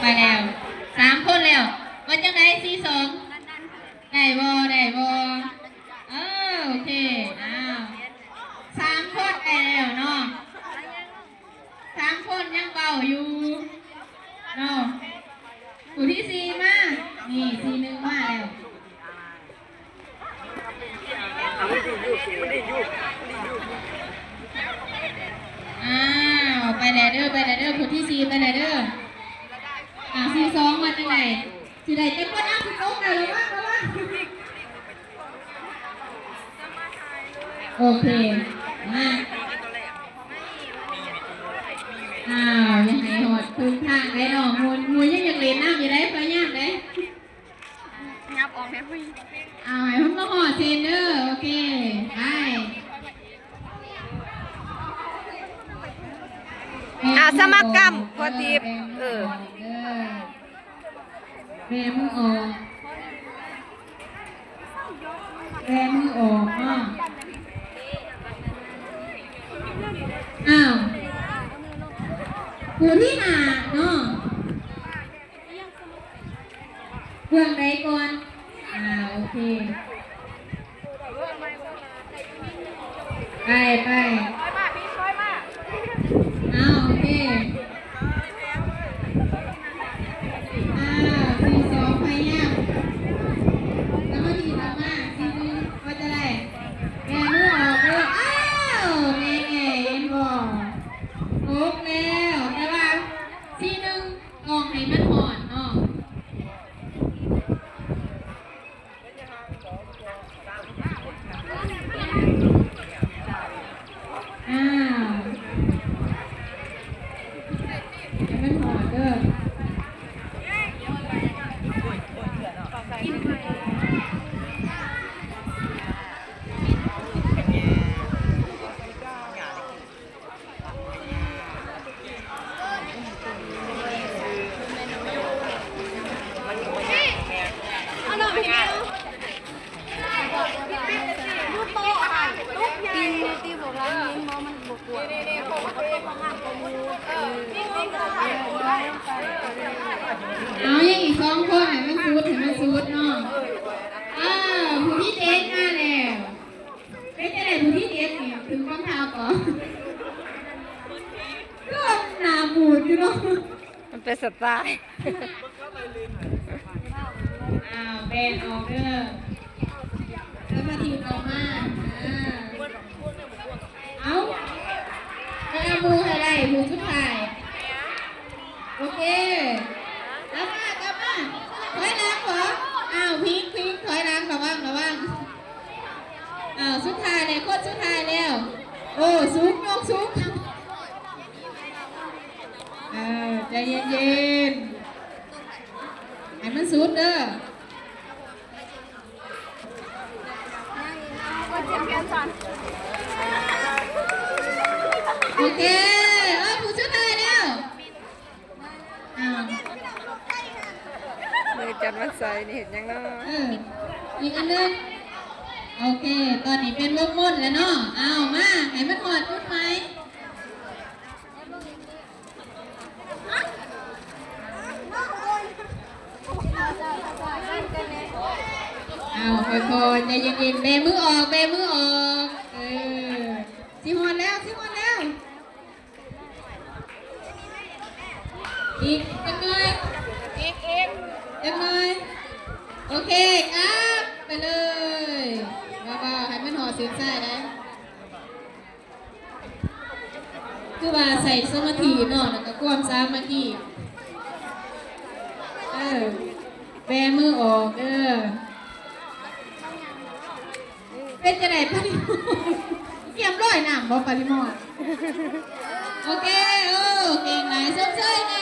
ไปแล้ว3 คนแล้วว่าจังได42ได้บ่โอเคอ้าว3 คนได้แล้วเนาะ3 คนยังเบาอยู่เนาะผู้ที่4มานี่41มาแล้วอ้าวไปแล้วเด้อผู้ที่4ไปแล้วเด้อ42มาจังไดสิได้จักคนสิลงได้แล้วว่าโอเคมายังไงหอดคืนทางได้ดอกมูยังอยากเล่นน้ำอยู่ได้ไปย่างได้งับออกแค่พี่ให้ผมก็หอดเซนเดอร์โอเคไปสมัครกรรมพอดีแบมือออกผู้ที่หาเนาะเพื่อนใดก่อนโอเคไปโอเค42พยายามแล้วมาทีต่อมา41ว่าจะได้แม่มือออกเลยแม่เห็นบ่ครบแล้วแต่ว่า41กองให้มันหอนเนาะให้มันหอนเด้อยังอีก2 คนให้มันซูดเนาะผู้ที่เจ็ดมาแล้วเป็นจะได้ผู้ที่เจ็ดเนี่ยถึงรองเท้าก่อนก็หนาบูดอยู่เนาะมันเป็นสไตล์แบนออกเด้อแล้วมาทีต่อมาแล้วมือให้ได้มือสุดท้ายโอเคกลับมาถอยหลังเหรอพิงถอยหลังระวังสุดท้ายเลยโคตรสุดท้ายแล้วสูงยกสูงใจเย็นให้มันสุดเด้อโอเคผู้สุดท้ายแล้วมือจับมันใส่นี่เห็นยังเนาะอีกอันนึงโอเคตอนนี้เป็นวงม่นแล้วเนาะมาให้มันหอดจุดไหมค่อยๆใจเย็นๆเบมือออกสิหอดแล้วอีกจังเลยโอเคครับไปเลยว้าวให้มันหอดเสียงใส่ได้คือว่าใส่สมาธิเนาะแล้วก็ความสามัคคีแบมือออกเป็นจะได้ปริโมทเกี่ยมร้อยหนามบ่ปริโมทโอเคเก่งไหนส้มเชยไง